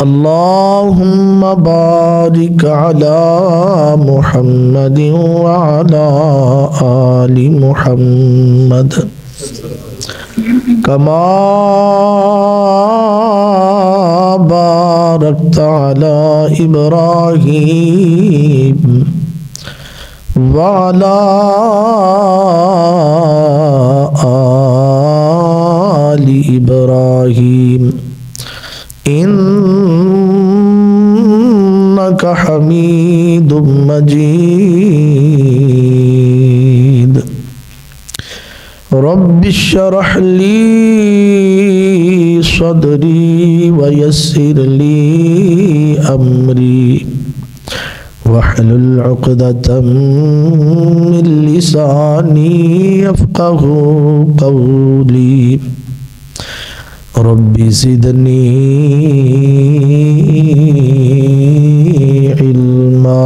اللهم بارك على محمد وعلى آل محمد كما باركت على إبراهيم وعلى آل إبراهيم إنك حميد مجيد رب اشرح لي صدري ويسر لي أمري واحلل عقدة من لساني يفقه قولي رب زدني علما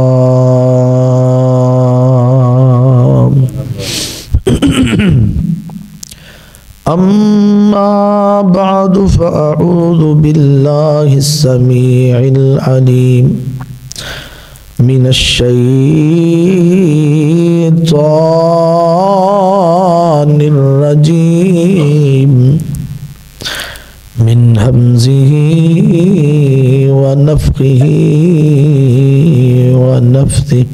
أما بعد فأعوذ بالله السميع العليم من الشيطان الرجيم من همزه ونفخه ونفثه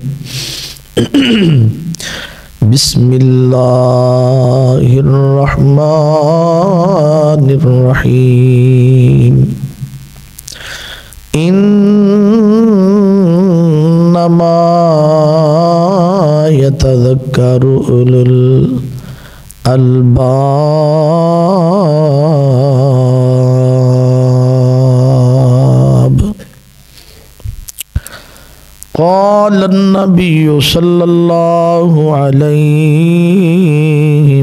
بسم الله الرحمن الرحيم إنما يتذكر أولو الألباب قال النبي صلى الله عليه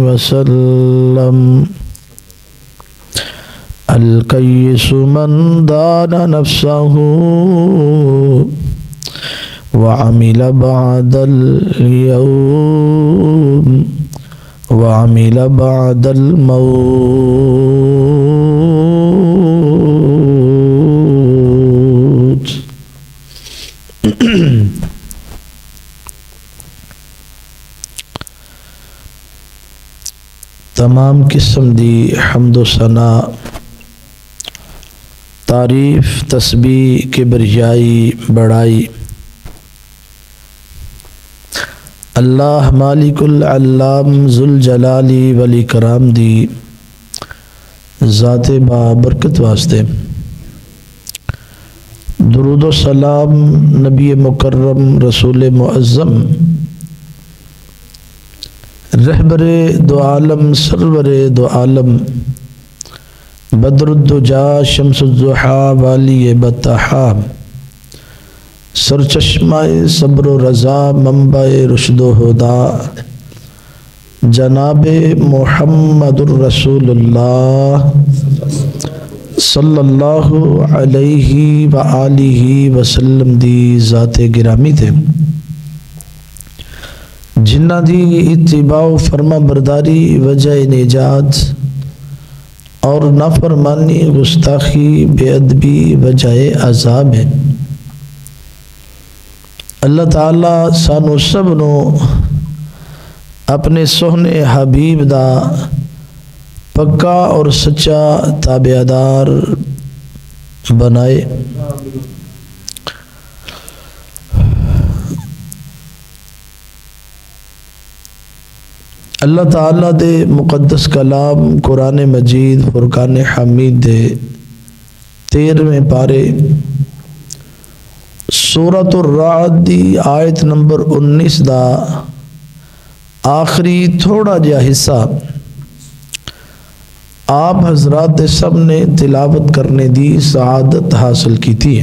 وسلم الكيس من دان نفسه وعمل بعد اليوم وعمل بعد الموت تمام قسم دی حمد و ثنا تعریف تسبیح کبریائی بڑائی اللہ مالک العلام ذوالجلالی والاکرام دی ذات بابرکت واسطے درود و سلام نبی مکرم رسول معظم رہبر دو عالم سرور دو عالم بدر الدجا شمس الضحا والی بطحا سرچشمہ صبر و رضا منبع رشد و ہدا جناب محمد الرسول اللہ صلی اللہ علیہ وآلہ وسلم دی ذات گرامی تھے جنہ دی اتباع و فرما برداری وجہ نجات اور نافرمانی گستاخی بے ادبی وجہ عذاب ہے اللہ تعالیٰ سانو سب نو اپنے سوہنے حبیب دا پکا اور سچا تابعدار بنائے اللہ تعالیٰ دے مقدس کلام قرآن مجید فرقان حمید دے 13ویں پارے سورۃ الرعد دی آیت نمبر 19 دا آخری تھوڑا جا حصہ آپ حضرات سب نے تلاوت کرنے دی سعادت حاصل کی تھی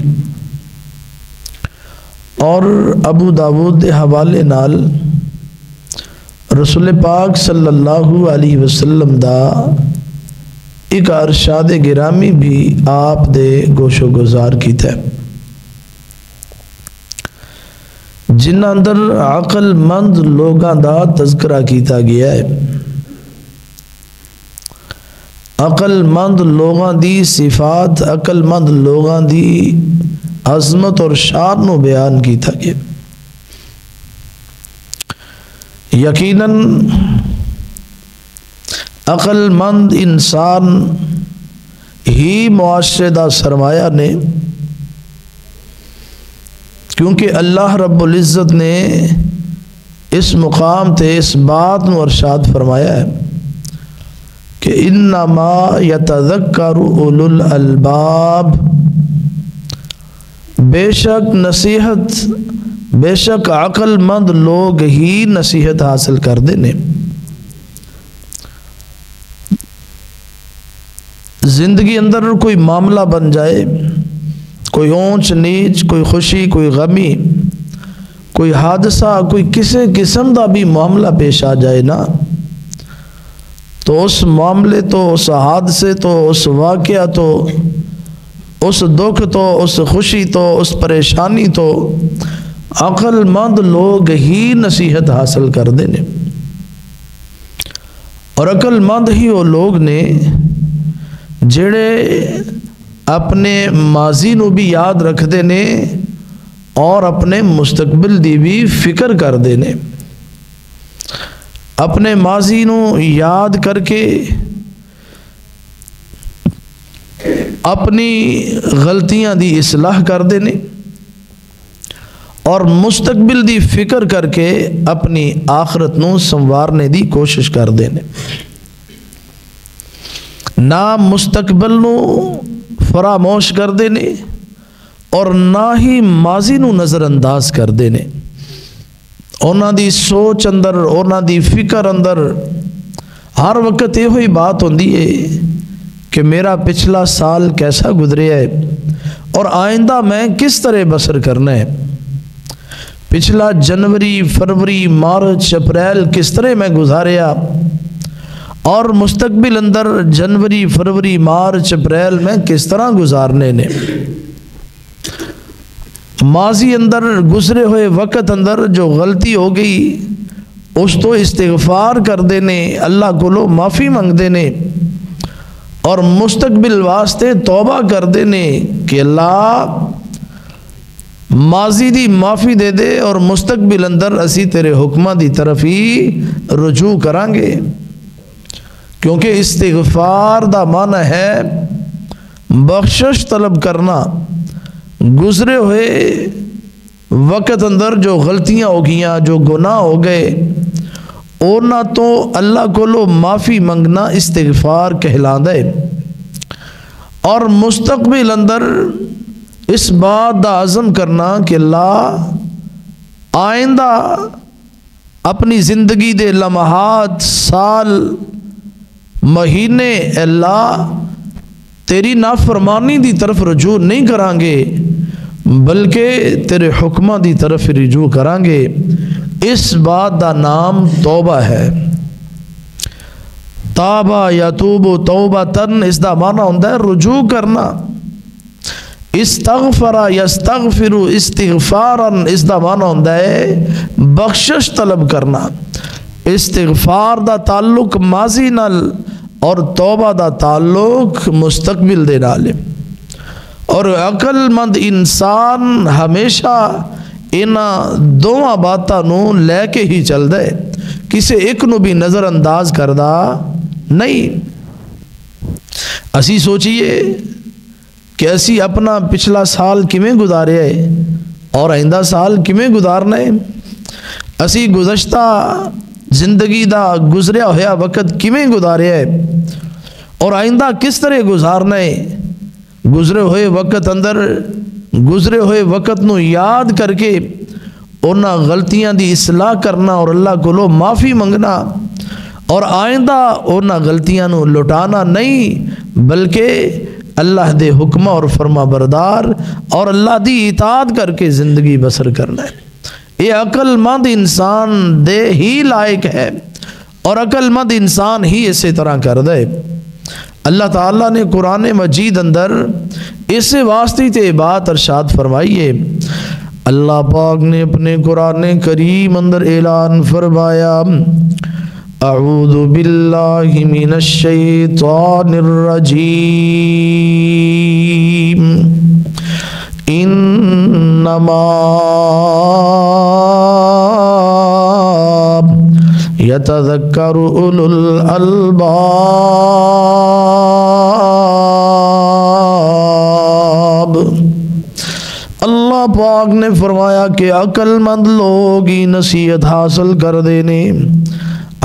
اور ابو داود دے حوالے نال رسول پاک صلی اللہ علیہ وسلم دا ایک ارشاد گرامی بھی آپ دے گوش و گزار کی تھے جن اندر عقل مند لوگاں دا تذکرہ کیتا گیا ہے عقل مند لوگاں دی صفات، عقل مند لوگاں دی عظمت اور شان نو بیان کیتا گیا۔ یقیناً عقل مند انسان ہی معاشرے دا سرمایہ نے، کیونکہ اللہ رب العزت نے اس مقام تے اس بات نو ارشاد فرمایا ہے کہ انما یتذکر اولو الالباب، بے شک نصیحت، بے شک عقل مند لوگ ہی نصیحت حاصل کر دینے۔ زندگی اندر کوئی معاملہ بن جائے، کوئی اونچ نیچ، کوئی خوشی، کوئی غمی، کوئی حادثہ، کوئی کسی قسم دا بھی معاملہ پیش آ جائے نا، تو اس معاملے تو، اس حادثے تو، اس واقعہ تو، اس دکھ تو، اس خوشی تو، اس پریشانی تو عقل مند لوگ ہی نصیحت حاصل کر دینے۔ اور عقل مند ہی وہ لوگ نے جڑے اپنے ماضی نو بھی یاد رکھ دینے اور اپنے مستقبل دی بھی فکر کر دینے۔ اپنے ماضی نو یاد کر کے اپنی غلطیاں دی اصلاح کر دینے اور مستقبل دی فکر کر کے اپنی آخرت نو سنوارنے دی کوشش کر دینے۔ نہ مستقبل نو فراموش کر دینے اور نہ ہی ماضی نو نظر انداز کر دینے۔ اونا دی سوچ اندر، اونا دی فکر اندر ہر وقت یہ ہوئی بات ہوندی ہے کہ میرا پچھلا سال کیسا گزریا ہے اور آئندہ میں کس طرح بسر کرنا ہے، پچھلا جنوری، فروری، مارچ، اپریل کس طرح میں گزاریا اور مستقبل اندر جنوری، فروری، مارچ، اپریل میں کس طرح گزارنے نے۔ ماضی اندر گزرے ہوئے وقت اندر جو غلطی ہو گئی اس تو استغفار کر دینے، اللہ کو لو معافی منگ دینے اور مستقبل واسطے توبہ کر دینے کہ اللہ ماضی دی معافی دے دے اور مستقبل اندر اسی تیرے حکمہ دی طرف ہی رجوع کرانگے، کیونکہ استغفار دا معنی ہے بخشش طلب کرنا۔ گزرے ہوئے وقت اندر جو غلطیاں ہو گئیاں، جو گناہ ہو گئے، اونا تو اللہ کو لو معافی منگنا استغفار کہلاندہ ہے، اور مستقبل اندر اس بات دا عزم کرنا کہ اللہ آئندہ اپنی زندگی دے لمحات، سال، مہینے اللہ تیری نافرمانی دی طرف رجوع نہیں کرانگے بلکہ تیرے حکمہ دی طرف رجوع کرانگے۔ اس بات دا نام توبہ ہے۔ تابہ یتوب توبتن، اس دا معنی ہوندہ ہے رجوع کرنا۔ استغفر یستغفر استغفارن، اس دا معنی ہوندہ ہے بخشش طلب کرنا۔ استغفار دا تعلق ماضی نال اور توبہ دا تعلق مستقبل دے نال۔ اور عقل مند انسان ہمیشہ انہاں دوواں باتاں نو لے کے ہی چل دے، کسے ایک نو بھی نظر انداز کردہ نہیں۔ اسی سوچئے کہ اسی اپنا پچھلا سال کمیں گزارے ہے اور آئندہ سال کمیں گزارنا ہے، اسی گزشتہ زندگی دا گزریا ہویا وقت کمیں گزارے ہے اور آئندہ کس طرح گزارنا ہے۔ گزرے ہوئے وقت اندر گزرے ہوئے وقت نو یاد کر کے انہاں غلطیاں دی اصلاح کرنا اور اللہ کو لو معافی منگنا، اور آئندہ انہاں غلطیاں نو لٹانا نہیں بلکہ اللہ دے حکمہ اور فرما بردار اور اللہ دی اطاعت کر کے زندگی بسر کرنا ہے۔ یہ عقل مند انسان دے ہی لائق ہے اور عقل مند انسان ہی اسی طرح کر دے۔ اللہ تعالیٰ نے قرآن مجید اندر اس واسطے تے بات ارشاد فرمائی ہے۔ اللہ پاک نے اپنے قرآن کریم اندر اعلان فرمایا اعوذ باللہ من الشیطان الرجیم انما یتذکر اولو الالباب۔ اللہ پاک نے فرمایا کہ عقل مند لوگ ہی نصیحت حاصل کر دینے،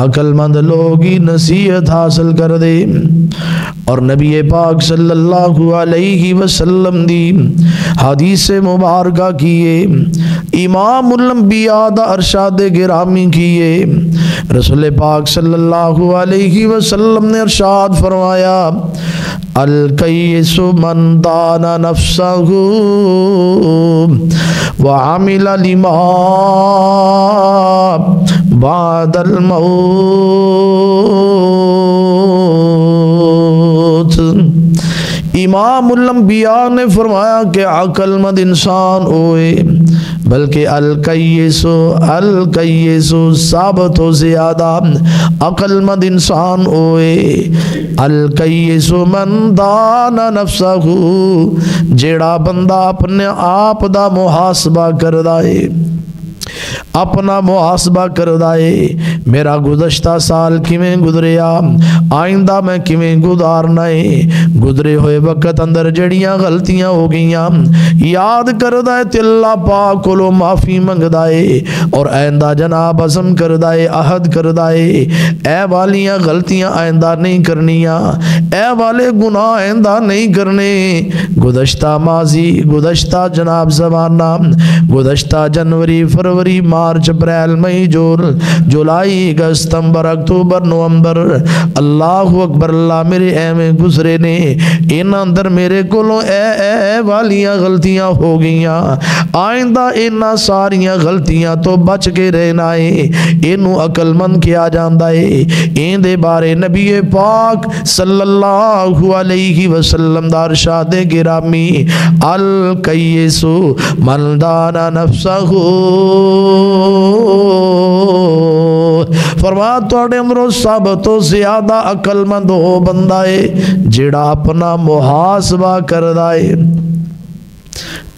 عقل مند لوگ ہی نصیحت حاصل کر دے۔ اور نبی پاک صلی اللہ علیہ وسلم دی حدیث مبارکہ کیے، امام الانبیاء دا ارشاد گرامی کیے، رسول پاک صلی اللہ علیہ وسلم نے ارشاد فرمایا الکیس من دان نفسہ وعمل لما بعد الموت۔ امام الانبیاء نے فرمایا کہ عقل مند انسان ہوئے، بلکہ الکیس سب تو زیادہ عقل مند انسان ہوئے، الکیس من دان نفسہ، جیڑا بندہ اپنے آپ دا محاسبہ کردہ ہے، اپنا محاسبہ کردائے، میرا گزشتہ سال کیویں گزریا، آئندہ میں کیویں گزارنا ہے، گزرے ہوئے وقت اندر جڑیاں غلطیاں ہو گئیاں یاد کردائے تے اللہ پاک کولو معافی منگدائے، اور آئندہ جناب عزم کردائے، عہد کردائے اے والیاں غلطیاں آئندہ نہیں کرنیاں، اے والے گناہ آئندہ نہیں کرنے۔ گزشتہ ماضی، گزشتہ جناب زمانہ، گزشتہ جنوری، فروری، مارچ، اپریل، مئی، جولائی، اگست، ستمبر، اکتوبر، نومبر، اللہ اکبر، اللہ میرے ایویں گزرے نے، ان اندر میرے کولوں اے والیاں غلطیاں ہو گئیاں، آئندہ انہاں ساریاں غلطیاں تو بچ کے رہنا ہے، انہوں عقل مند کیا جاندا ہے۔ ان دے بارے نبی پاک صلی اللہ علیہ وسلم دا ارشاد گرامی الکیس من دان نفسہ، فرمایا توڑے اندروں سب تو زیادہ عقل مند ہو بندہ ہے جیڑا اپنا محاسبہ کردہ ہے۔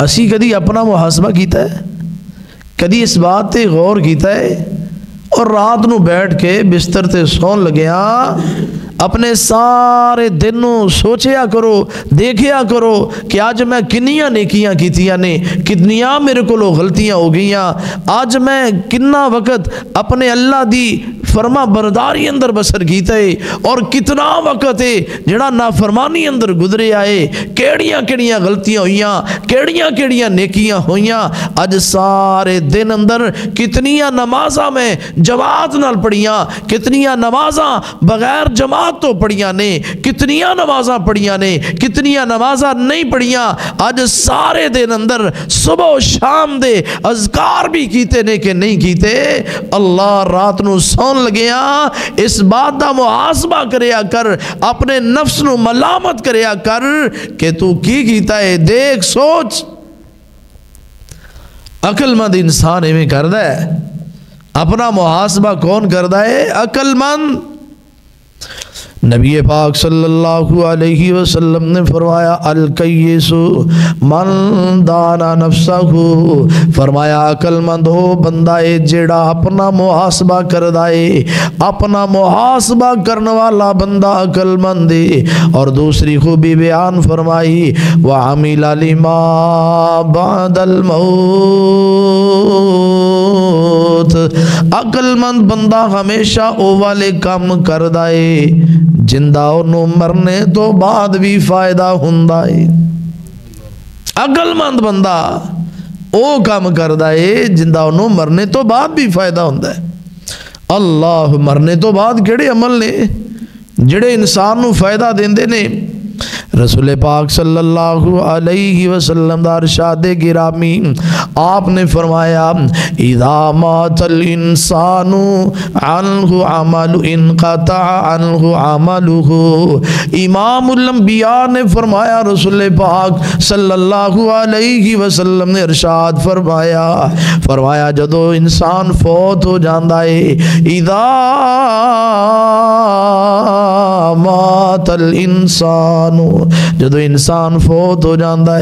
اسی کدی اپنا محاسبہ کیتا ہے، کدی اس بات تے غور کیتا ہے، اور رات نو بیٹھ کے بستر تے سون لگیا اپنے سارے دنوں سوچیا کرو، دیکھیا کرو کہ آج میں کنیاں نیکیاں کیتیاں نے، کتنیاں میرے کو غلطیاں ہو گئیاں، آج میں کنا وقت اپنے اللہ دی فرما برداری اندر بسر کیتا ہے، اور کتنا وقت ہے جڑا نافرمانی اندر گزرے آئے، کیڑیاں کیڑیاں غلطیاں ہوئیاں، کیڑیاں کیڑیاں نیکیاں ہوئیاں، آج سارے دن اندر کتنیاں نمازاں میں جماعت نال پڑھیاں، کتنیاں نمازاں بغیر جماعت تو پڑھیاں نے، کتنیاں نمازاں پڑھیاں نے، کتنیاں نمازاں نہیں پڑھیاں، آج سارے دن اندر صبح و شام دے اذکار بھی کیتے نے کہ نہیں کیتے۔ اللہ رات نو سون لگیا اس بات دا محاسبہ کریا کر، اپنے نفس نو ملامت کریا کر کہ تو کی کیتا ہے، دیکھ سوچ۔ عقل مند انسان ایویں کردہ ہے، اپنا محاسبہ کون کردہ ہے؟ عقل مند۔ نبی پاک صلی اللہ علیہ وسلم نے فرمایا الکیس من دانا نفسہ، فرمایا عقل مند ہو بندہ ہے جیڑا اپنا محاسبہ کردائے، اپنا محاسبہ کرنے والا بندہ عقل مند ہے۔ اور دوسری خوبی بیان فرمائی وعمل لما بعد الموت، عقل مند بندہ ہمیشہ او والے کام کردائے جندہ انہوں مرنے تو بعد بھی فائدہ ہندہ ہے۔ عقل مند بندہ او کام کردہ ہے جندہ انہوں مرنے تو بعد بھی فائدہ ہندہ ہے۔ اللہ مرنے تو بعد کیڑے عمل نے جڑے انسان نو فائدہ دیندے نے؟ رسول پاک صلی اللہ علیہ وسلم دا ارشاد گرامی آپ نے فرمایا اذا مات الانسان عنہ عمل انقطع عنہ عملہ۔ امام الانبیاء نے فرمایا، رسول پاک صلی اللہ علیہ وسلم نے ارشاد فرمایا جدو انسان فوت ہو جاندہ ہے، اذا مات الانسان، جدو انسان فوت ہو جاندہ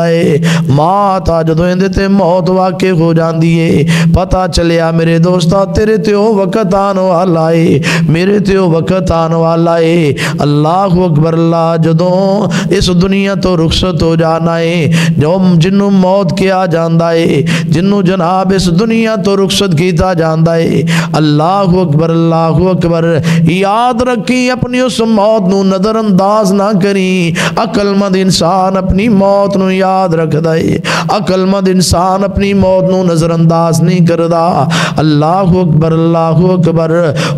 ہے، ماتا جدو اندھے موت واقع ہو جاندی ہے، پتہ چلیا میرے دوستا تیرے تیو وقت آن والا ہے، میرے تیو وقت آن والا ہے۔ اللہ اکبر، اللہ جدو اس دنیا تو رخصت ہو جانا ہے، جو جنو موت کیا جاندہ ہے، جنو جناب اس دنیا تو رخصت کیتا جاندہ ہے، اللہ اکبر اللہ اکبر، یاد رکھی اپنی اس موت نو نظر انداز نہ کری۔ عقل مند انسان اپنی موت نو یاد رکھ دے، عقل مند انسان اپنی موت نو نظر انداز نہیں کردا۔ اللہ اکبر اللہ اکبر،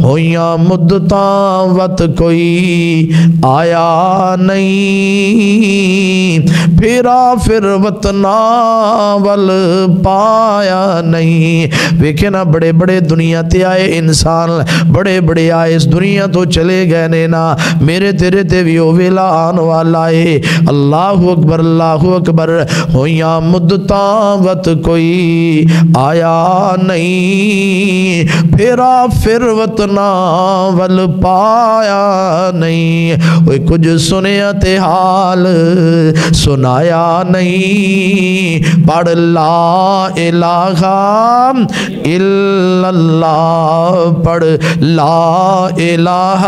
ہویاں مدتاں وقت کوئی آیا نہیں، پھرا پھر وطنا ول پایا نہیں۔ ویکھے نا بڑے بڑے دنیا تے آئے انسان، بڑے بڑے آئے اس دنیا تو چلے گئے نے نا، میرے تیرے تے بھی ویلا آن والا ہے۔ اللہ اکبر اللہ اکبر، ہویاں مدتاں وقت کوئی آیا نہیں، پھرا پھر وطنا ول پایا نہیں۔ وہ کچھ سنیا تے حال سنایا نہیں، پڑھ لا الہ الا اللہ، پڑھ لا الہ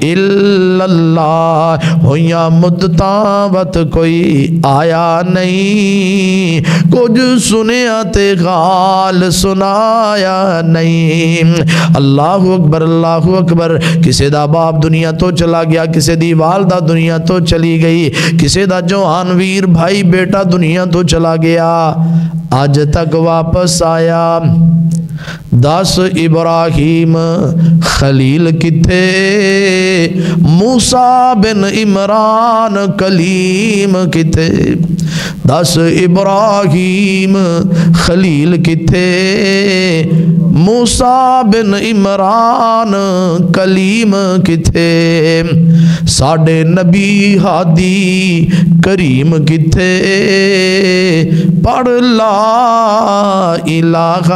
الا اللہ، ہویاں مدتاں وقت کوئی آیا نہیں، کچھ سنیا تے حال سنایا نہیں۔ اللہ اکبر اللہ اکبر، کسے دا باپ دنیا تو چلا گیا، کسے دی والدہ دنیا تو چلی گئی، کسے دا جوان ویر بھائی بیٹا دنیا تو چلا گیا، آج تک واپس آیا۔ دس ابراہیم خلیل کتے، موسیٰ بن عمران کلیم کتے، دس ابراہیم خلیل کتے، موسیٰ بن عمران کلیم کتے، ساڑھے نبی ہادی کریم کتے، پڑھ لا الہ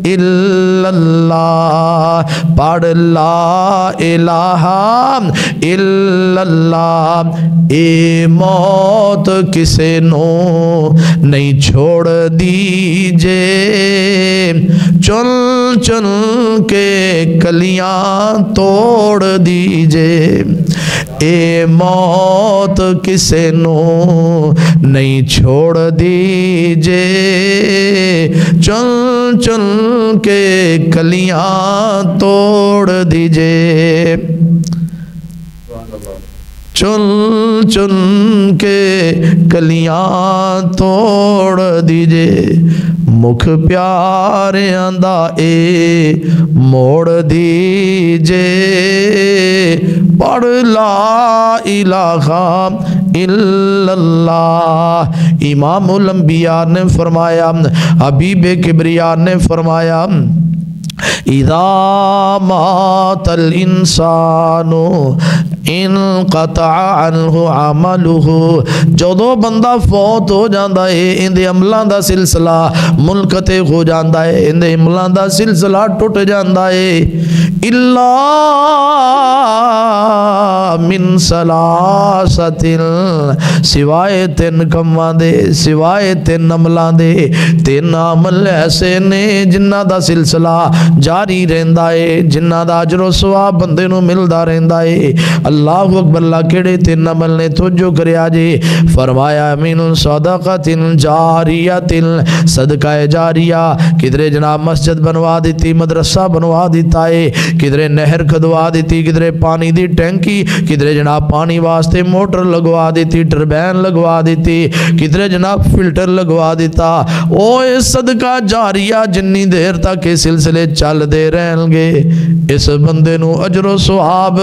الا اللہ، پڑھ لا الہ الا اللہ۔ اے موت کسے نو نہیں چھوڑ دیجے، چل چل کے کلیاں توڑ دیجے، اے موت کسے نو نہیں چھوڑ دیجے، چل چل کے کلیاں توڑ دیجے، چل چل کے کلیاں توڑ دیجے، مکھ پیاریاں دا اے موڑ دیجے، پڑھ لا الہ الا اللہ۔ امام الانبیاء نے فرمایا، حبیب کبریا نے فرمایا، اذا مات الانسان انقطع عنہ عملہ، جدو بندہ فوت ہو جاندہ ہے اندے عملان دا سلسلہ منقطع ہو جاندہ ہے، اندے عملان دا سلسلہ ٹوٹ جاندہ ہے، الا من ثلاثت، سوائے تین کمان دے، سوائے تین عملان دے، تین عمل ایسے نے جنہ دا سلسلہ جاری رہندا ہے، جنہ دا اجر و ثواب بندے نو ملدا رہندا ہے۔ اللہ اکبر، اللہ کیڑے تین عمل نے توجہ کریا جی، فرمایا من صدقۃ جاریۃ، صدقہ جاریہ، کدھرے جناب مسجد بنوا دیتی، مدرسہ بنوا دیتا ہے، کدھرے نہر کھدوا دیتی، کدھرے پانی دی ٹینکی، کدھرے جناب پانی واسطے موٹر لگوا دیتی، ٹربین لگوا دیتی، کدھرے جناب فلٹر لگوا دیتا۔ اوہ صدقہ جاریہ جنی دیر تک کے سلسلے چل دے رہن گے، اس بندے نو اجر و ثواب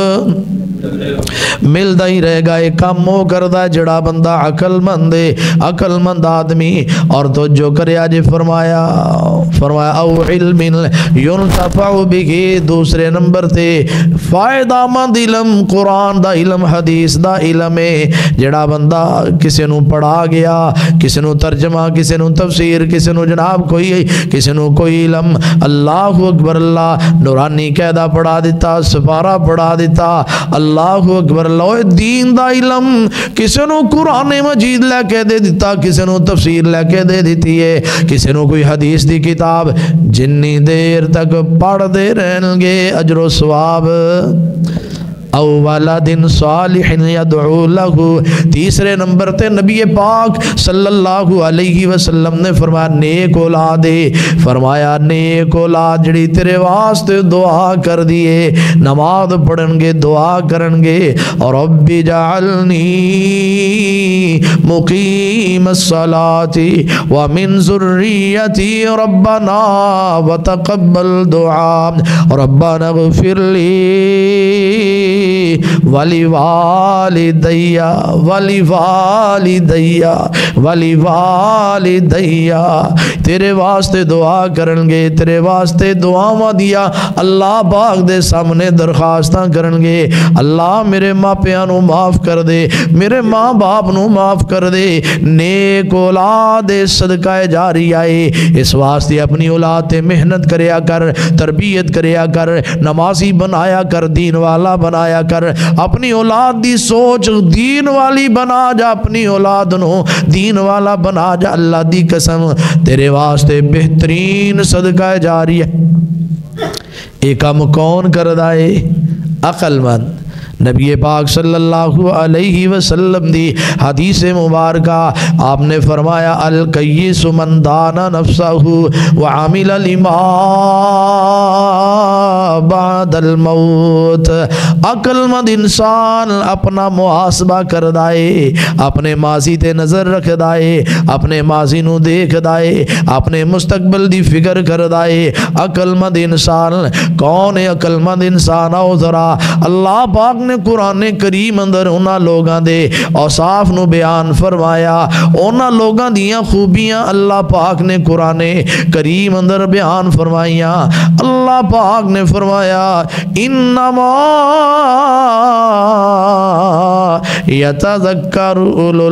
ملتا ہی رہے گا۔ ایک کام وہ کرتا ہے جڑا بندہ عقل مند ہے، عقل مند آدمی، اور تو جو کرے آج فرمایا او علم ينتفع به، دوسرے نمبر تے فائدہ مند علم، قرآن دا علم، حدیث دا علم ہے۔ جڑا بندہ کسی نو پڑھا گیا، کسی نو ترجمہ، کسی نو تفسیر، کسی نو جناب کسی نو کوئی علم، اللہ اکبر، اللہ نورانی قاعدہ پڑھا دیتا، سپارہ پڑھا دیتا، اللہ اکبر، اللہ دین دا علم، کسی نو قرآن مجید لے کے دے دیتا، کسی نو تفسیر لے کے دے دیتی ہے، کسی نو کوئی حدیث دی کتاب، جنی دیر تک پڑھ دے رہن گے اجر و ثواب۔ او ولد صالح یدعو لہ، تیسرے نمبر تے نبی پاک صلی اللہ علیہ وسلم نے فرمایا نیک اولاد ہے، فرمایا نیک اولاد جڑی تیرے واسطے دعا کر دیے، نماز پڑھن گے، دعا کرن گے، اور رب جعلنی مقیم الصلاة ومن ذریتی ربنا وتقبل دعا، ربنا اغفر لی ولی والدیا ولی والدیا ولی والدیا، تیرے واسطے دعا کرن گے، تیرے واسطے دعاواں دیا اللہ پاک دے سامنے درخواستاں کرن گے، اللہ میرے ماں پیاں نو معاف کر دے، میرے ماں باپ نو معاف کر دے، نیک اولاد صدقہ جاری آئے، اس واسطے اپنی اولاد تے محنت کریا کر، تربیت کریا کر، نمازی بنایا کر، دین والا بنایا کر، اپنی اولاد دی سوچ دین والی بنا جا، اپنی اولاد نو دین والا بنا جا، اللہ دی قسم تیرے واسطے بہترین صدقہ جاری ہے۔ ایک کام کون کردہ ہے؟ عقل مند۔ نبی پاک صلی اللہ علیہ وسلم دی حدیث مبارکہ آپ نے فرمایا الکیس من دان نفسہ وعمل لما بعد الموت، عقل مند انسان اپنا محاسبہ کر دائے، اپنے ماضی تے نظر رکھ دائے، اپنے ماضی نو دیکھ دائے، اپنے مستقبل دی فکر کر دائے۔ عقل مند انسان کون ہے؟ عقل مند انسان آؤ ذرا، اللہ پاک نے قرآن کریم اندر انہاں لوگاں دے اوصاف نو بیان فرمایا، انہاں لوگاں دیاں خوبیاں اللہ پاک نے قرآن کریم اندر بیان فرمائیاں۔ اللہ پاک نے فرمایا انما یتذکر اولو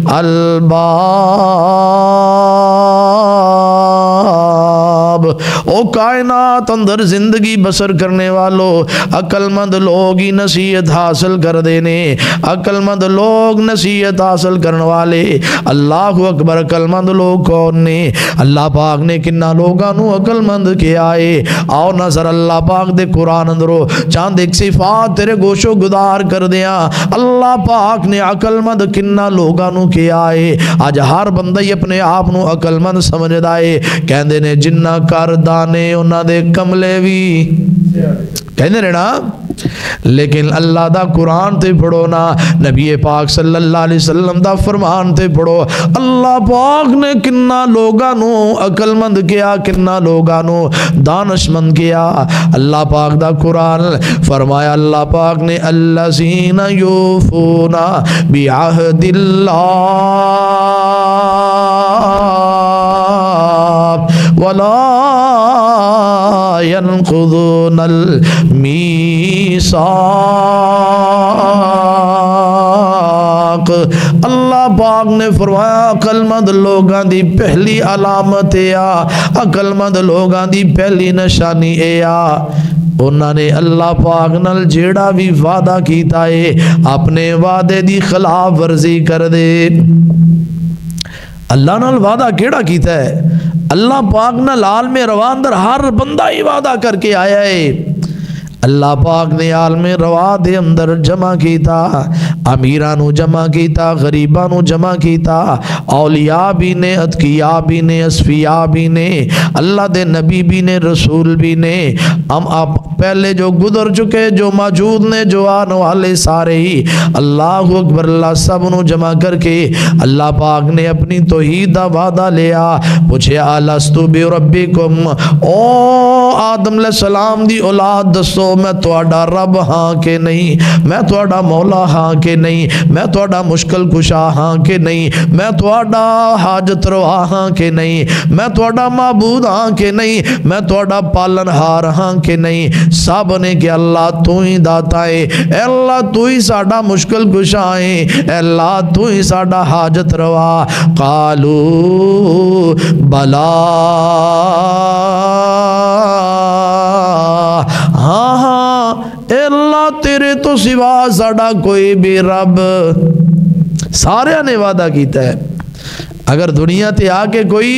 الالباب، او کائنات اندر زندگی بسر کرنے والو، عقل مند لوگ ہی نصیحت حاصل کر دینے، عقل مند لوگ نصیحت حاصل کرنے والے۔ اللہ اکبر، عقل مند لوگ کون نے؟ اللہ پاک نے کنہ لوگاں نو عقل مند کیا ہے؟ آؤ نظر اللہ پاک دے قرآن اندرو چاند ایک صفات تیرے گوشو گدار کر دیا۔ اللہ پاک نے عقل مند کنہ لوگاں نو کیا ہے؟ آج ہر بندہ ہی اپنے آپ نو عقل مند سمجھ دائے، کہندے نے جنہ کر دانے انہ دے کملے بھی، کہندے رہنا، لیکن اللہ دا قرآن تے پڑھو نا، نبی پاک صلی اللہ علیہ وسلم دا فرمان تے پڑھو۔ اللہ پاک نے کنہ لوگاں نو عقل مند کیا، کنہ لوگاں نو دانش مند کیا۔ اللہ پاک دا قرآن فرمایا، اللہ پاک نے الذین یوفون بعہد اللہ ولا ينقضون المیثاق، اللہ پاک نے فرمایا عقل مند لوگاں دی پہلی علامت ہے، عقل مند لوگاں دی پہلی نشانی ہے، انہوں نے اللہ پاک نال جیڑا بھی وعدہ کیتا ہے اپنے وعدے دی خلاف ورزی کر دے۔ اللہ نال وعدہ کیڑا کیتا ہے؟ اللہ پاک نال عالم روا اندر ہر بندہ ہی وعدہ کر کے آیا ہے۔ اللہ پاک نے عالم روا دے اندر جمع کیتا، امیرانو جمع کیتا، غریبانو جمع کیتا، اولیاء بھی نے، اتقیاء بھی نے، اصفیاء بھی نے، اللہ دے نبی بھی نے، رسول بھی نے، ہم پہلے جو گزر چکے، جو موجود نے، جو آنے والے، سارے ہی اللہ اکبر اللہ سب نو جمع کر کے اللہ پاک نے اپنی توحید دا وعدہ لیا. پوچھے الستو بربکم، او آدم علیہ السلام دی اولاد دسو میں تواڈا رب ہاں کہ نہیں، میں تواڈا مولا ہاں کہ نہیں، میں تواڈا مشکل کشا ہاں کہ نہیں، میں تواڈا حاجت روا ہاں کہ نہیں، میں تواڈا معبود ہاں کہ نہیں، میں تواڈا پالن ہار ہاں کہ نہیں. سب نے کہ اللہ تو ہی داتا ہے، اے اللہ تو ہی ساڈا مشکل کشا ہے، اے اللہ تو ہی ساڈا حاجت روا. قالو بلا، ہاں ہاں اے اللہ تیرے تو سوا ساڈا کوئی بھی رب. سارے نے وعدہ کیتا ہے اگر دنیا تے آ کے کوئی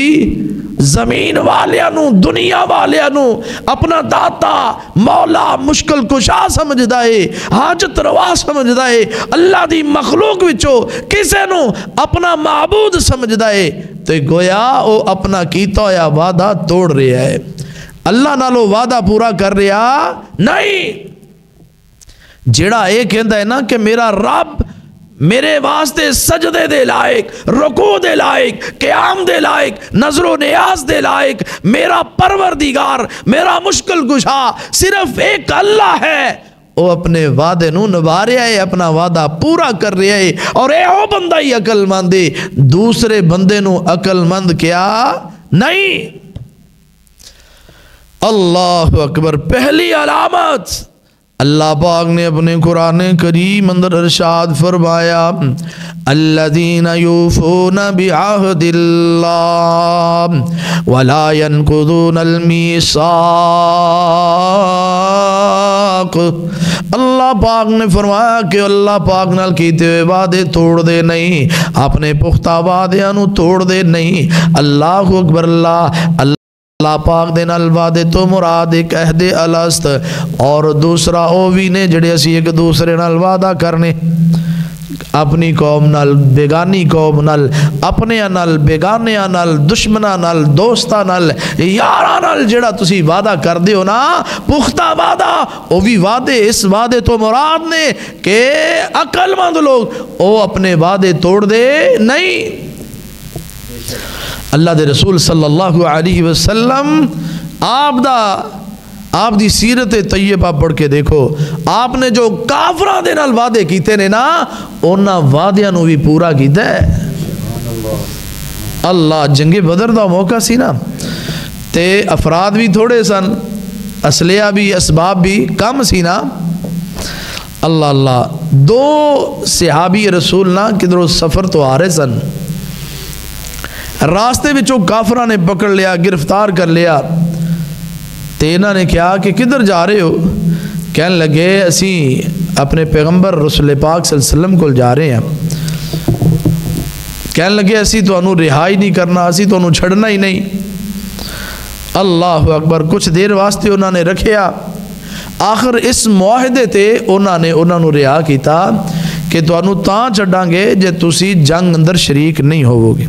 زمین والیاں دنیا والیاں اپنا داتا مولا مشکل کشا سمجھدا ہے، حاجت روا سمجھدا ہے، اللہ دی مخلوق وچوں کسے نو اپنا معبود سمجھدا ہے تو گویا او اپنا کیتا ہویا وعدہ توڑ رہا ہے. اللہ نالو وعدہ پورا کر رہا نہیں. جیڑا اے کہندا ہے نا کہ میرا رب میرے واسطے سجدے دے لائق، رکوع دے لائق، قیام دے لائق، نظر و نیاز دے لائق، میرا پروردگار، میرا مشکل کشا صرف ایک اللہ ہے. وہ اپنے وعدے نو نبھا رہا ہے، اپنا وعدہ پورا کر رہا ہے. اور اے او بندہ ہی عقل مند ہے، دوسرے بندے نو عقل مند کیا نہیں. اللہ اکبر. پہلی علامت اللہ پاک نے اپنے قرآن کریم اندر ارشاد فرمایا الذین یوفون بعہد اللہ ولا ينقضون المیثاق. اللہ پاک نے فرمایا کہ اللہ پاک نال کیتے ہوئے وعدے توڑ دے نہیں، اپنے پختہ وعدیاں نو توڑ دے نہیں. اللہ اکبر. اللہ پاک دے نال وعدے تو مراد ایک عہد الست اور دوسرا او بھی نے جڑے اسی ایک دوسرے نال وعدہ کرنے، اپنی قوم نال بیگانی قوم نال، اپنے نال بیگانے نال، دشمناں نال، دوستاں نال، یاراں نال جڑا تسی وعدہ کر دیو نا پختہ وعدہ، او بھی وعدے اس وعدے تو مراد نے کہ عقل مند لوگ او اپنے وعدے توڑ دے نہیں. اللہ دے رسول صلی اللہ علیہ وسلم آپ دی سیرت طیبہ پڑھ کے دیکھو، آپ نے جو کافراں دے نال وعدے کیتے نے نا انہاں وعدیاں نو بھی پورا کیتا ہے. اللہ جنگ بدر دا موقع سی نا تے افراد بھی تھوڑے سن، اسلحہ بھی اسباب بھی کم سی نا. اللہ اللہ. دو صحابی رسول نا کدھروں سفر تو آ رہے سن، راستے وچوں کافراں نے پکڑ لیا، گرفتار کر لیا. تے انہاں نے کہا کہ کدھر جا رہے ہو؟ کہنے لگے اسی اپنے پیغمبر رسول پاک صلی اللہ علیہ وسلم کو جا رہے ہیں. کہنے لگے اسی تو انہوں رہائی نہیں کرنا، اسی تو انہوں چھڑنا ہی نہیں. اللہ اکبر. کچھ دیر واسطے انہوں نے رکھیا، آخر اس معاہدے تے انہوں نے رہا کیتا کہ تو انہوں تاں چھڑاں گے جے تسی جنگ اندر شریک نہیں ہوو گے.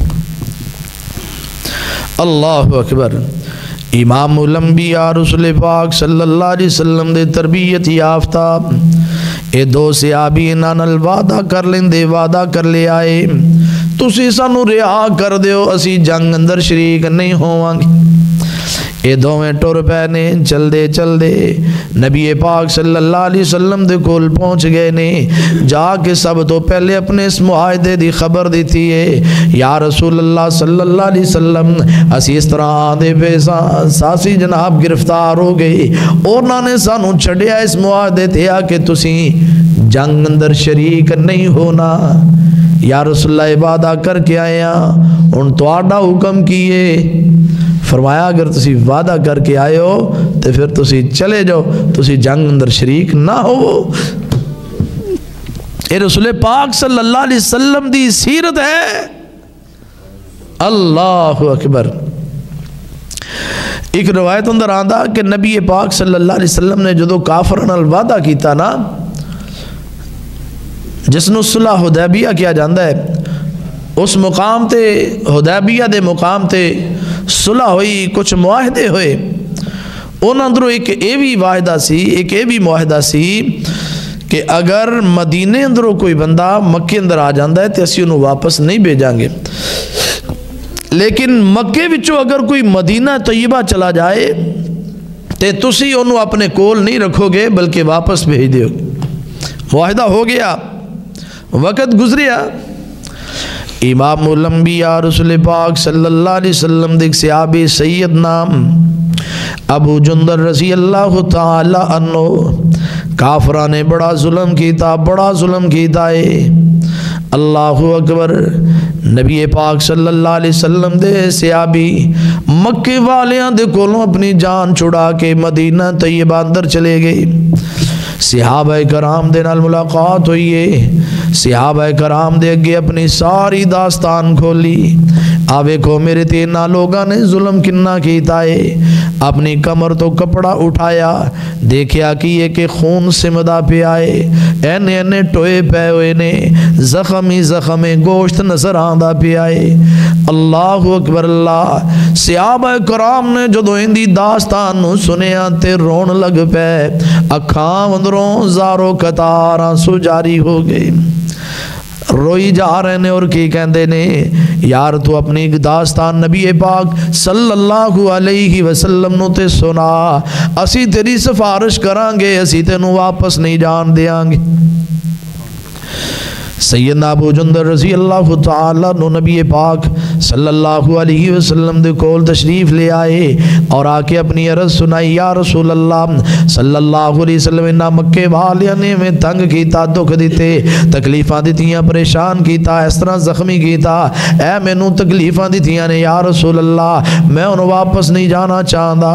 اللہ اکبر. امام الانبیاء رسول پاک صلی اللہ علیہ وسلم دے تربیت یافتہ اے دو صحابی انہاں نال وعدہ کر لیندے، وعدہ کر لے آئے تسی سانو رہا کر دیو، اسی جنگ اندر شریک نہیں ہوواں گے. اے دوویں ٹر پے نے، چل دے نبی پاک صلی اللہ علیہ وسلم دے کول پہنچ گئے نے. جا کے سب تو پہلے اپنے اس معاہدے دی خبر دیتی ہے، یا رسول اللہ صلی اللہ علیہ وسلم اسی اس طرح دے پیسا ساسی جناب گرفتار ہو گئے، انہوں نے سانو چھڑیا اس معاہدے تے آ کہ تسی جنگ اندر شریک نہیں ہونا. یا رسول اللہ عبادہ کر کے آئے ہیں، ان تواڈا حکم کیے. فرمایا اگر تسی وعدہ کر کے آئے ہو تو پھر تسی چلے جاؤ، تسی جنگ اندر شریک نہ ہو. اے رسول پاک صلی اللہ علیہ وسلم دی سیرت ہے. اللہ اکبر. ایک روایت اندر آندا کہ نبی پاک صلی اللہ علیہ وسلم نے جدو کافران الوعدہ کیتا نا، جس نو صلح حدیبیہ کیا جاندہ ہے، اس مقام تے حدیبیہ دے مقام تے صلح ہوئی، کچھ معاہدے ہوئے. انہاں اندروں ایک یہ بھی واحدہ سی، ایک یہ بھی معاہدہ سی کہ اگر مدینے اندروں کوئی بندہ مکے اندر آ جاندہ ہے تو اسی انہوں واپس نہیں بھیجاں گے، لیکن مکے وچوں اگر کوئی مدینہ طیبہ چلا جائے تے تسی انہوں اپنے کول نہیں رکھو گے بلکہ واپس بھیج دیو گے۔ معاہدہ ہو گیا، وقت گزریا، امام الانبیاء رسول پاک صلی اللہ علیہ وسلم دیکھ صحابی سید نام ابو جندل رضی اللہ تعالی عنہ، کافرہ نے بڑا ظلم کیتا ہے، اللہ اکبر۔ نبی پاک صلی اللہ علیہ وسلم دے صحابی مکے والیاں دے کولوں اپنی جان چھڑا کے مدینہ طیبہ اندر چلے گئے، صحابہ کرام دے نال ملاقات ہوئی ہے، صحابہ کرام دے اگے اپنی ساری داستان کھولی، آوے کو میرے تینا لوگاں نے ظلم کنہ کیتا ہے، اپنی کمر تو کپڑا اٹھایا، دیکھیا کہ یہ کہ خون سمدہ پہ آئے، اینے ٹوئے پہ ہوئے نے، زخمی گوشت نظر آندہ پہ آئے، اللہ اکبر اللہ۔ صحابہ کرام نے جدو اندی داستان سنیا تے رون لگ پہ، اکھاں اندروں زارو قطاراں سو جاری ہو گئے، روئی جا رہے نے اور کی کہندے نے یار تو اپنی داستان نبی پاک صلی اللہ علیہ وسلم نو تے سنا، اسی تیری سفارش کران گے، اسی تینوں واپس نہیں جان دیاں گے۔ سیدنا ابو جندل رضی اللہ تعالیٰ نو نبی پاک صلی اللہ علیہ وسلم دے کول تشریف لے آئے اور آ کے اپنی عرض سنائی، یا رسول اللہ صلی اللہ علیہ وسلم، انہا مکے والیاں نے میں تنگ کیتا، دکھ دیتے، تکلیفاں دیتیاں، پریشان کیتا، اس طرح زخمی کیتا، اے میں نو تکلیفاں دیتیاں نے یا رسول اللہ، میں انہوں واپس نہیں جانا چاہتا۔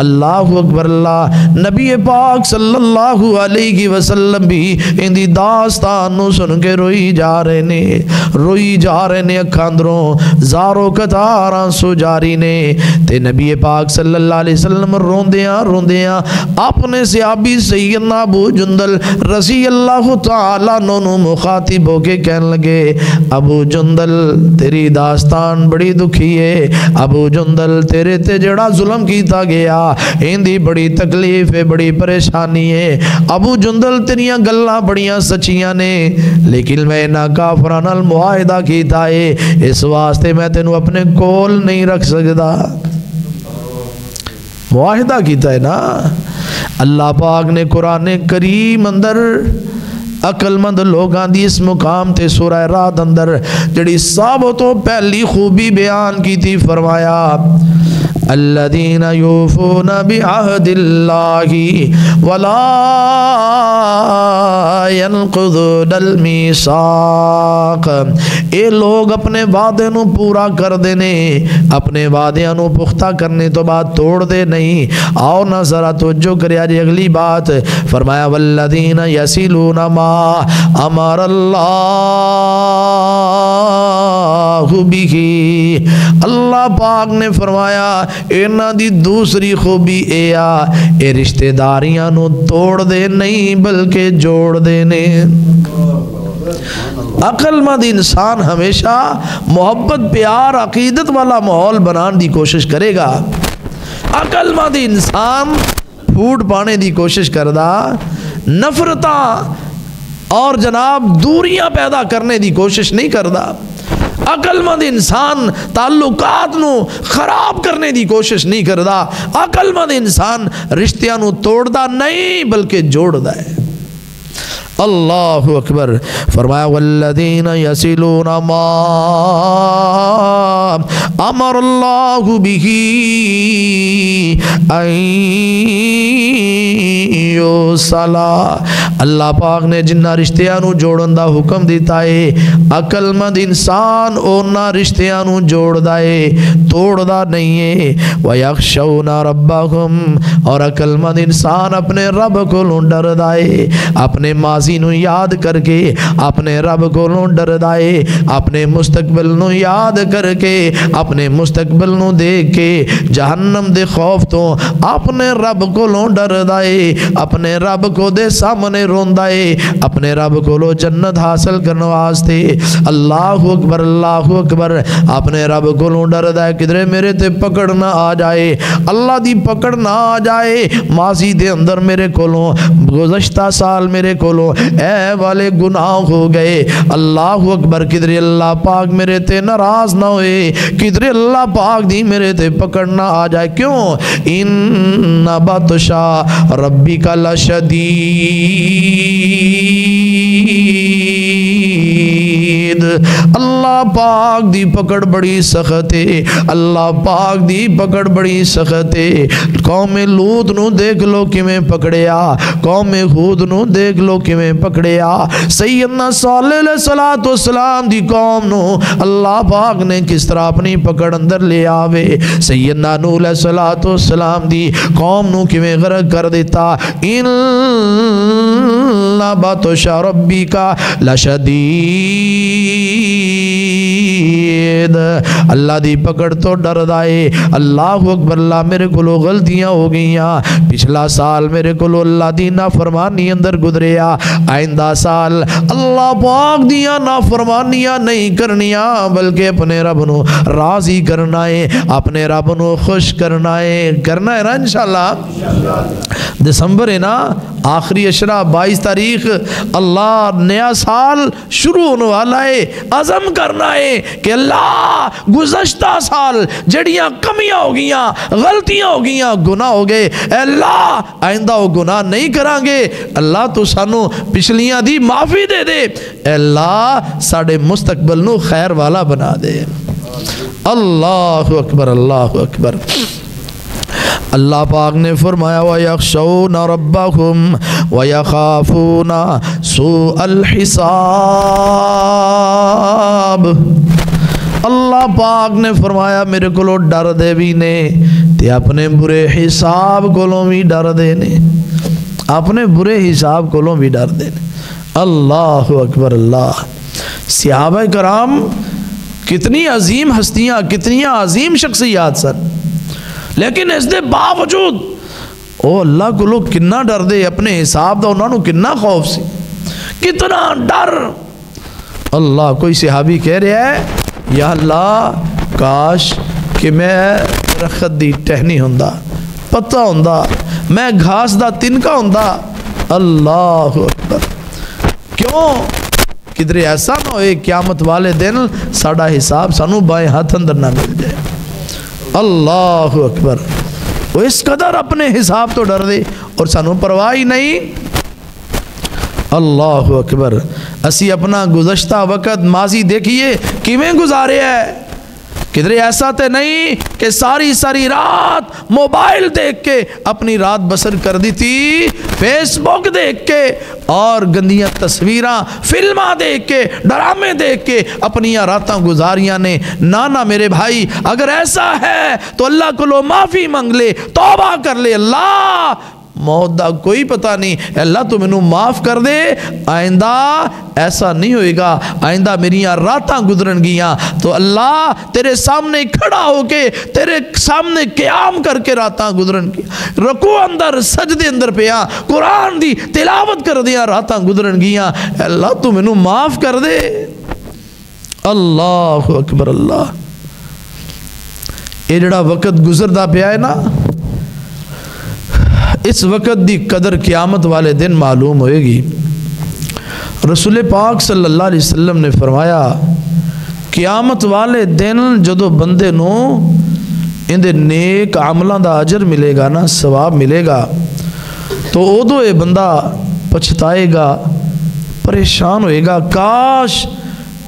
اللہ اکبر اللہ۔ نبی پاک صلی اللہ علیہ وسلم بھی اندی داستان نو سن کے روئی جا رہے نے، اکھاندروں زارو قطاراں سو جاری نے، تے نبی پاک صلی اللہ علیہ وسلم روندیاں اپنے صحابی سیدنا ابو جندل رضی اللہ تعالیٰ نو مخاطب ہو کے کہنے لگے، ابو جندل تیری داستان بڑی دکھی ہے، ابو جندل تیرے تے جڑا ظلم کیتا گیا اندی بڑی تکلیف ہے، بڑی پریشانی ہے، ابو جندل تیریاں گلاں بڑیاں سچیاں نے، لیکن میں نہ کافرانہ معاہدہ کیتا ہے، اس واسطے میں تینوں اپنے کول نہیں رکھ سکتا۔ معاہدہ کیتا ہے نا اللہ پاک نے قرآن کریم اندر عقل مند لوگاں دی اس مقام تے سورہ رات اندر جڑی سب تو پہلی خوبی بیان کی تھی، فرمایا الذین یوفون بعہد اللہ ولا ینقضون المیثاق، اے لوگ اپنے وعدے نو پورا کر دینے، اپنے وعدیاں نو پختہ کرنے تو بات توڑ دے نہیں۔ آؤ نہ ذرا توجہ کریا جی اگلی بات، فرمایا والذین یصلون ما امر اللہ بہ، اللہ پاک نے فرمایا اینا دی دوسری خوبی اے رشتہ داریاں نو توڑ دے نہیں بلکہ جوڑ دینے۔ عقل مند انسان ہمیشہ محبت پیار عقیدت والا ماحول بنان دی کوشش کرے گا، عقل مند انسان پھوٹ پانے دی کوشش کردہ، نفرتاں اور جناب دوریاں پیدا کرنے دی کوشش نہیں کردہ، عقل مند انسان تعلقات نو خراب کرنے دی کوشش نہیں کردا، عقل مند انسان رشتیاں نو توڑدا نہیں بلکہ جوڑدا ہے۔ اللہ اکبر۔ فرمایا والذین یصلون ما امر اللہ بہ ان یوصل، اللہ پاک نے جنہ رشتیاں نو جوڑن دا حکم دیتا ہے، عقل مند انسان اونا رشتیاں نو جوڑ دائے توڑ دا نہیں ہے۔ وَيَخْشَوْنَ رَبَّهُمْ، اور عقل مند انسان اپنے رب کو ڈر دائے، اپنے ماضی نو یاد کر کے اپنے رب کو ڈر دائے، اپنے مستقبل نو یاد کر کے اپنے اپنے مستقبل نو دیکھ کے جہنم دے خوف تو اپنے رب کو ڈردا ہے، اپنے رب کو دے سامنے روندا ہے، اپنے رب کو جنت حاصل کرنے واسطے اللہ اکبر اللہ اکبر اپنے رب کو ڈردا ہے کدھر میرے تے پکڑ نہ آ جائے، اللہ دی پکڑ نہ آ جائے، ماضی دے اندر میرے کولوں گزشتہ سال میرے کولوں اے والے گناہ ہو گئے، اللہ اکبر کدھر اللہ پاک میرے تے ناراض نہ ہوئے، کدھر اللہ پاک دی میرے تے پکڑ نہ آ جائے، کیوں؟ ان بطشا ربک لشدید، اللہ پاک دی پکڑ بڑی سخت ہے، اللہ پاک دی پکڑ بڑی سخت ہے۔ قوم لوط نو دیکھ لو کیویں پکڑیا، قوم ہود نو دیکھ لو کیویں پکڑیا، سیدنا صالح علیہ السلام دی قوم نو اللہ پاک نے کس طرح اپنی پکڑ اندر لے آوے، سیدنا نوح علیہ السلام دی قوم نو کیویں غرق کر دیتا۔ ان بطش ربک لشدید، اللہ دی پکڑ تو ڈر دائے، اللہ اکبر اللہ میرے کلو غلطیاں ہو گئیاں، پچھلا سال میرے کلو اللہ دی نافرمانی اندر گزریا، آئندہ سال اللہ پاک دیاں نافرمانیاں نہیں کرنیاں بلکہ اپنے رب نو راضی کرنا ہے، اپنے رب نو خوش کرنا ہے نا انشاءاللہ۔ دسمبر ہے نا، آخری اشرا 22 تاریخ، اللہ نیا سال شروع ہونے والا ہے، عزم کرنا ہے کہ اللہ گزشتہ سال جڑیاں کمیاں ہو گیاں، غلطیاں ہو گیاں، گناہ ہو گئے، اے اللہ آئندہ وہ گناہ نہیں کریں گے، اللہ تو سانو پچھلیاں دی معافی دے دے، اے اللہ ساڑے مستقبل نو خیر والا بنا دے۔ اللہ اکبر اللہ اکبر۔ اللہ پاک نے فرمایا وَيَخْشَوْنَ رَبَّهُمْ وَيَخَافُونَ سُوءَ الْحِسَابِ، اللہ پاک نے فرمایا میرے کو ڈر دے بھی نے تے اپنے برے حساب کو بھی ڈر دے نے، اپنے برے حساب کو بھی ڈر دے نے۔ اللہ اکبر اللہ۔ صحابہ کرام کتنی عظیم ہستیاں، کتنی عظیم شخصیات سن، لیکن اس دے باوجود او اللہ کو لوگ کنا ڈر دے، اپنے حساب دا انہوں نے کنا خوف سی، کتنا ڈر۔ اللہ کوئی صحابی کہہ رہا ہے یا اللہ کاش کہ میں درخت دی ٹہنی ہوندا، پتا ہوندا، میں گھاس دا تنکا ہوندا۔ اللہ اکبر۔ کیوں؟ کدھر ایسا نہ ہوئے قیامت والے دن ساڑا حساب سانو بائیں ہاتھ اندر نہ مل جائے۔ اللہ اکبر۔ وہ اس قدر اپنے حساب تو ڈر دے اور سانو پرواہ ہی نہیں۔ اللہ اکبر۔ اسی اپنا گزشتہ وقت ماضی دیکھیے کیویں گزارے ہے، کدھر ایسا تے نہیں کہ ساری رات موبائل دیکھ کے اپنی رات بسر کر دی تھی، فیس بک دیکھ کے اور گندیاں تصویراں فلماں دیکھ کے ڈرامے دیکھ کے اپنی راتاں گزاریاں نے۔ نانا میرے بھائی اگر ایسا ہے تو اللہ کو لو معافی مانگ لے، توبہ کر لے، اللہ موت دا کوئی پتہ نہیں، اللہ تو منو معاف کر دے، آئندہ ایسا نہیں ہوئے گا، آئندہ میری راتاں گزرن گیاں تو اللہ تیرے سامنے کھڑا ہو کے تیرے سامنے قیام کر کے راتاں گزرن گیاں، رکوع اندر سجدے اندر پیا قرآن دی تلاوت کر دیا راتاں گزرن گیاں، اللہ تو منو معاف کر دے۔ اللہ اکبر اللہ۔ یہ جڑا وقت گزردا پیا ہے نا، اس وقت دی قدر قیامت والے دن معلوم ہوئے گی۔ رسول پاک صلی اللہ علیہ وسلم نے فرمایا قیامت والے دن جدو بندے نو اندے نیک عملوں دا اجر ملے گا نا، ثواب ملے گا، تو ادو یہ بندہ پچھتائے گا، پریشان ہوئے گا، کاش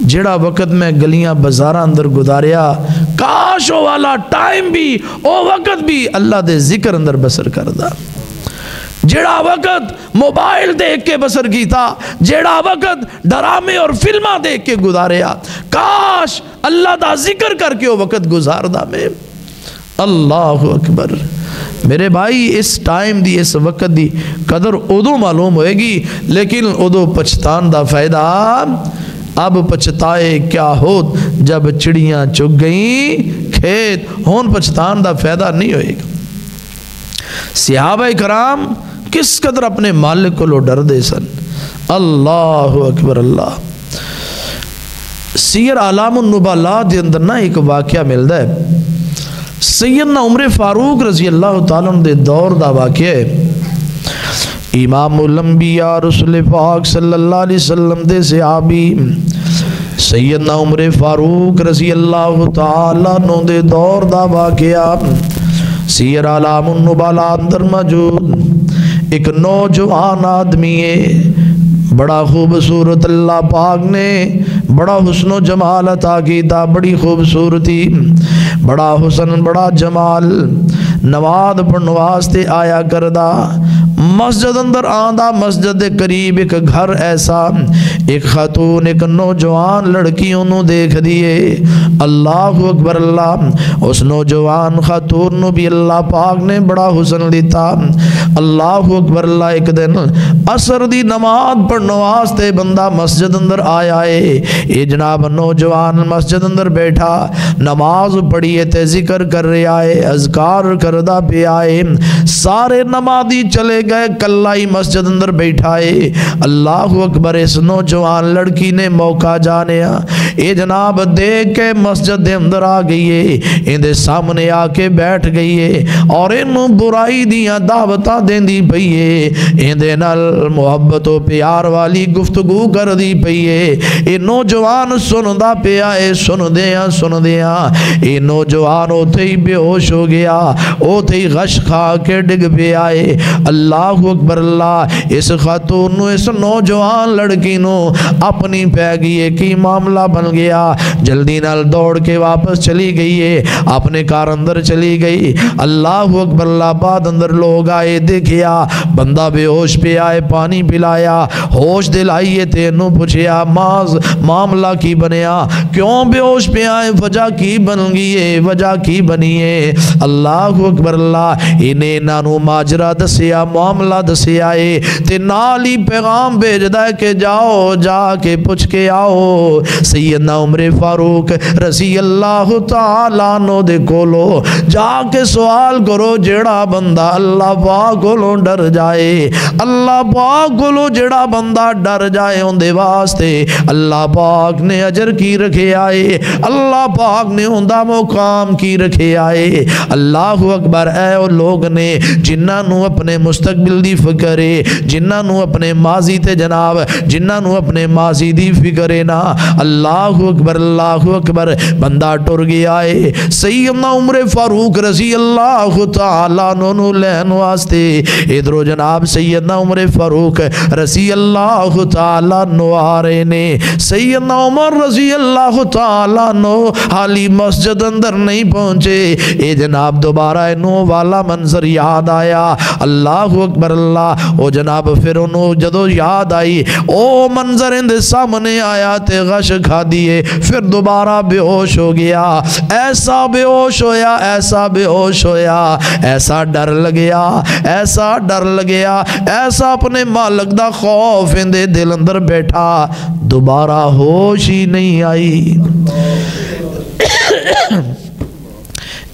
جڑا وقت میں گلیاں بازاراں اندر گزاریا، کاش وہ والا ٹائم بھی وہ وقت بھی اللہ دے ذکر اندر بسر کردہ، جڑا وقت موبائل دیکھ کے بسر کیتا، جڑا وقت ڈرامے اور فلمہ دیکھ کے گزاریا، کاش اللہ دا ذکر کر کے وہ وقت گزار دا میں۔ اللہ اکبر۔ میرے بھائی اس ٹائم دی اس وقت دی قدر ادو معلوم ہوئے گی، لیکن ادو پچھتان دا فائدہ اب پچھتائے کیا ہوت جب چڑیاں چگ گئیں کھیت، ہون پچھتان دا فائدہ نہیں ہوئے گا۔ صحابہ کرام کس قدر اپنے مالک کو لو ڈر دے سن۔ اللہ اکبر اللہ۔ سیر اعلام النبلاء دے اندر نا ایک واقعہ ملدا ہے، سیدنا عمر فاروق رضی اللہ تعالیٰ عنہ دے دور دا واقعہ ہے۔ امام الانبیاء رسول پاک صلی اللہ علیہ وسلم دے صحابی سیدنا عمر فاروق رضی اللہ تعالیٰ عنہ دے دور دا واقعہ سیر اعلام النبلاء اندر موجود۔ ایک نوجوان آدمی ہے، بڑا خوبصورت، اللہ پاک نے بڑا حسن و جمال عطا کیتا، بڑی خوبصورتی، بڑا حسن، بڑا جمال، نماز پڑھنے واسطے آیا کردا، مسجد اندر آندا، مسجد دے قریب ایک گھر ایسا، ایک خاتون ایک نوجوان لڑکی انہوں دیکھ دیئے۔ اللہ اکبر اللہ، اس نوجوان خاتون نو بھی اللہ پاک نے بڑا حسن دیتا۔ اللہ اکبر اللہ، ایک دن عصر دی نماز پڑھنے واسطے بندہ مسجد اندر آیا ہے، یہ جناب نوجوان مسجد اندر بیٹھا نماز پڑھیے تے ذکر کر رہا ہے، اذکار کردہ پہ آئے، سارے نمازی چلے گئے، کلہ ہی مسجد اندر بیٹھا ہے۔ اللہ اکبر، اس نوجوان لڑکی نے موقع جانیا، یہ جناب دیکھ کے مسجد دے اندر آ گئی ہے، ان دے سامنے آ کے بیٹھ گئی ہے اور انہوں برائی دیاں دعوتاں دین دی پئی ہے، ان دے نال محبت و پیار والی گفتگو کر دی پئی ہے۔ یہ نوجوان سندہ پہ آئے، سن دیاں یہ نوجوان ہوتے ہی بے ہوش ہو گیا، ہوتے ہی غش کھا کے ڈگ پہ آئے۔ اللہ اکبر اللہ، اس خاتون نو، اس نوجوان لڑکی نو اپنی پہ گئی کی معاملہ بن گیا، جلدی نال دوڑ کے واپس چلی گئی ہے، اپنے کار اندر چلی گئی۔ اللہ اکبر اللہ، بعد اندر لوگ آئے، دیکھیا بندہ بے ہوش پہ آئے، پانی پلایا، ہوش دلائیے تے انہوں پوچھیا معاملہ کی بنیا، کیوں بے ہوش پہ آئے، وجہ کی بن گئی ہے، وجہ کی بنی ہے۔ اللہ اکبر اللہ، انہیں نانو ماجرہ دسیا، معاملہ دسیا ہے تے نالی پیغام بھیج دا ہے کہ جاؤ جا کے پوچھ کے آؤ سیدنا عمر فاروق رضی اللہ تعالیٰ عنہ دے کولو، جا کے سوال کرو جیڑا بندہ اللہ پاک کولو ڈر جائے، اللہ پاک کولو جیڑا بندہ ڈر جائے، ان دے واسطے اللہ پاک نے اجر کی رکھے آئے، اللہ پاک نے اندہ مقام کی رکھے آئے۔ اللہ اکبر، اے وہ لوگ نے جنہاں نو اپنے مستقبل دی فکر ہے، جنہاں نو اپنے ماضی تے جناب، جنہاں نو اپنے ماضی دی فکر ہے نا، اللہ اکبر اللہ اکبر، بندہ ٹر گیا ہے۔ سیدنا عمر فاروق رضی اللہ تعالیٰ عنہ لین واسطے ادھرو جناب سیدنا عمر فاروق رضی اللہ تعالیٰ عنہ آ رہے نے، سیدنا عمر رضی اللہ تعالیٰ عنہ حالی مسجد اندر نہیں پہنچے، اے جناب دوبارہ انہوں والا منظر یاد آیا۔ اللہ اکبر اللہ، او جناب پھر انہوں جدو یاد آئی، او منظر اندے سامنے آیا تے غش کھا دیئے، پھر دوبارہ بے ہوش ہو گیا، ایسا بے ہوش ہویا، ایسا بے ہوش ہویا، ایسا ڈر لگیا، ایسا ڈر لگیا، ایسا اپنے مالک دا خوف اندے دل اندر بیٹھا، دوبارہ ہوش ہی نہیں آئی۔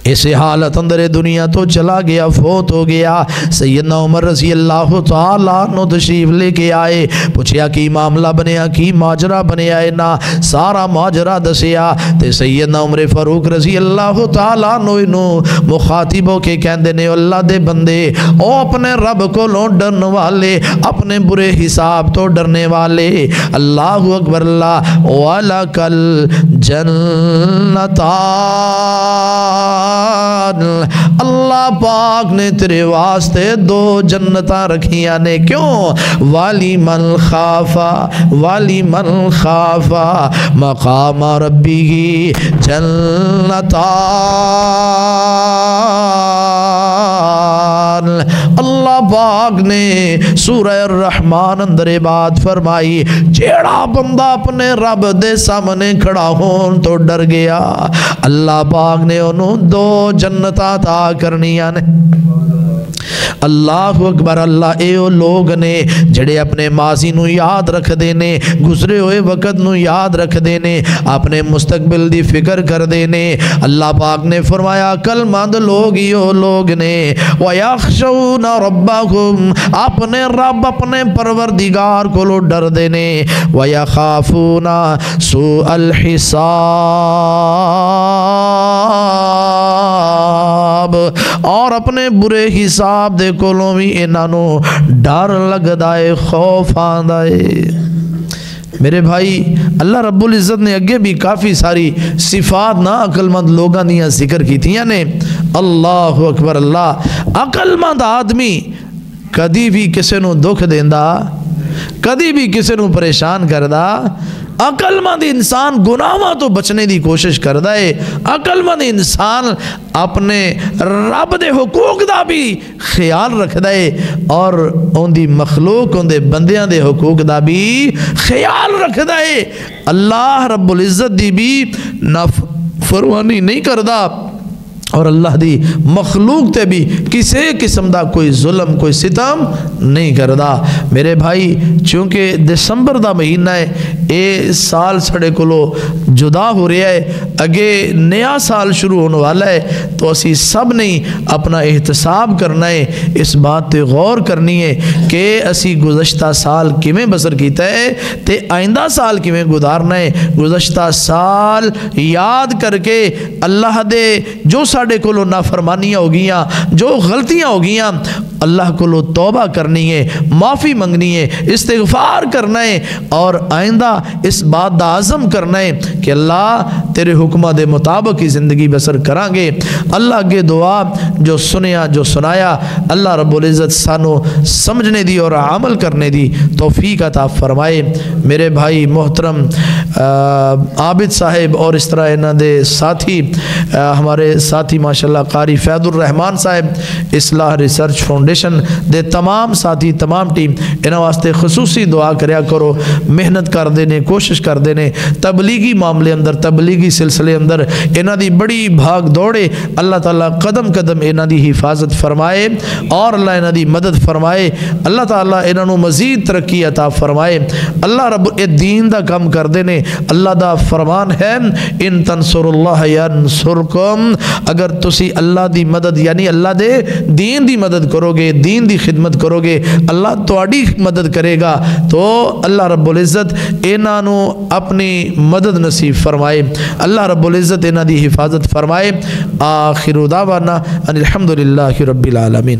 اسے حالت اندر دنیا تو چلا گیا، فوت ہو گیا۔ سیدنا عمر رضی اللہ تعالیٰ عنہ تشریف لے کے آئے، پوچھیا کی معاملہ بنیا، کی ماجرہ بنیا ہے نا، سارا ماجرہ دسیا تے سیدنا عمر فاروق رضی اللہ تعالیٰ عنہ انہوں مخاطب ہو کے کہندے نے، اللہ دے بندے، او اپنے رب کو لو ڈرن والے، اپنے برے حساب تو ڈرنے والے، اللہ اکبر اللہ، وَلَكَ الْجَنَّتَانِ، اللہ پاک نے تیرے واسطے دو جنتاں رکھیاں نے، کیوں؟ والی من خافا، والی من خافا مقام ربی جنتان، اللہ پاک نے سورہ الرحمن اندر بات فرمائی، جیڑا بندہ اپنے رب دے سامنے کھڑا ہون تو ڈر گیا، اللہ پاک نے انہوں دو جنتاں عطا کرنیاں نے۔ اللہ اکبر اللہ اے او لوگ نے جڑے اپنے ماضی نو یاد رکھ دینے گزرے ہوئے وقت نو یاد رکھ دینے اپنے مستقبل دی فکر کر دینے اللہ پاک نے فرمایا عقل مند لوگ ہی او لوگ نے وَيَخْشَوْنَ رَبَّهُمْ اپنے رب اپنے پروردگار کو لو ڈر دینے وَيَخَافُونَ سُوءَ الْحِسَابِ اور اپنے برے حساب دے کولوں بھی انہوں ڈر لگ دائے خوف آندائے۔ میرے بھائی اللہ رب العزت نے اگے بھی کافی ساری صفات نا عقل مند لوگاں دیاں ذکر کی تھی یعنی اللہ اکبر اللہ عقل مند آدمی کدی بھی کسے نو دکھ دیندہ کدی بھی کسے نو پریشان کردہ عقل مند انسان گناہاں تو بچنے دی کوشش کردہ ہے عقل مند انسان اپنے رب دے حقوق دا بھی خیال رکھ دے اور ان دی مخلوق ان دے بندیاں دے حقوق دا بھی خیال رکھ دے اللہ رب العزت دی بھی نافرمانی نہیں کردہ اور اللہ دی مخلوق تے بھی کسی قسم دا کوئی ظلم کوئی ستم نہیں کردہ۔ میرے بھائی چونکہ دسمبر دا مہینہ ہے اے سال سڑے کلو جدا ہو رہا ہے اگے نیا سال شروع ہونے والا ہے تو اسی سب نہیں اپنا احتساب کرنا ہے اس بات تے غور کرنی ہے کہ اسی گزشتہ سال کیویں بسر کیتا ہے تے آئندہ سال کیویں گزارنا ہے گزشتہ سال یاد کر کے اللہ دے جو ساڑھے کو لو نافرمانیاں ہو گیاں جو غلطیاں ہو گیاں اللہ کو لو توبہ کرنی ہے معافی منگنی ہے استغفار کرنا ہے اور آئندہ اس بات دا عزم کرنا ہے کہ اللہ تیرے حکمہ دے مطابق ہی زندگی بسر کرانگے۔ اللہ کے دعا جو سنیا جو سنایا اللہ رب العزت سانو سمجھنے دی اور عمل کرنے دی توفیق عطا فرمائے۔ میرے بھائی محترم عابد صاحب اور اس طرح انہاں دے ساتھی ہمارے ساتھی ماشاءاللہ قاری فیض الرحمان صاحب اصلاح ریسرچ فاؤنڈیشن دے تمام ساتھی تمام ٹیم انہاں واسطے خصوصی دعا کریا کرو محنت کر دینے کوشش کر دینے تبلیغی معاملے اندر تبلیغی سلسلے اندر انہاں دی بڑی بھاگ دوڑے اللہ تعالیٰ قدم قدم انہاں دی حفاظت فرمائے اور اللہ انہاں دی مدد فرمائے اللہ تعالیٰ انہاں مزید ترقی عطا فرمائے۔ اللہ رب دین دا کم کر دینے اللہ دا فرمان ہے ان تنصر اللہ ینصرکم اگر تسی اللہ دی مدد یعنی اللہ دے دین دی مدد کرو گے دین دی خدمت کرو گے اللہ تواڈی مدد کرے گا تو اللہ رب العزت انہاں نو اپنی مدد نصیب فرمائے اللہ رب العزت انہاں دی حفاظت فرمائے۔ آخر دعوانا ان الحمدللہ رب العالمین۔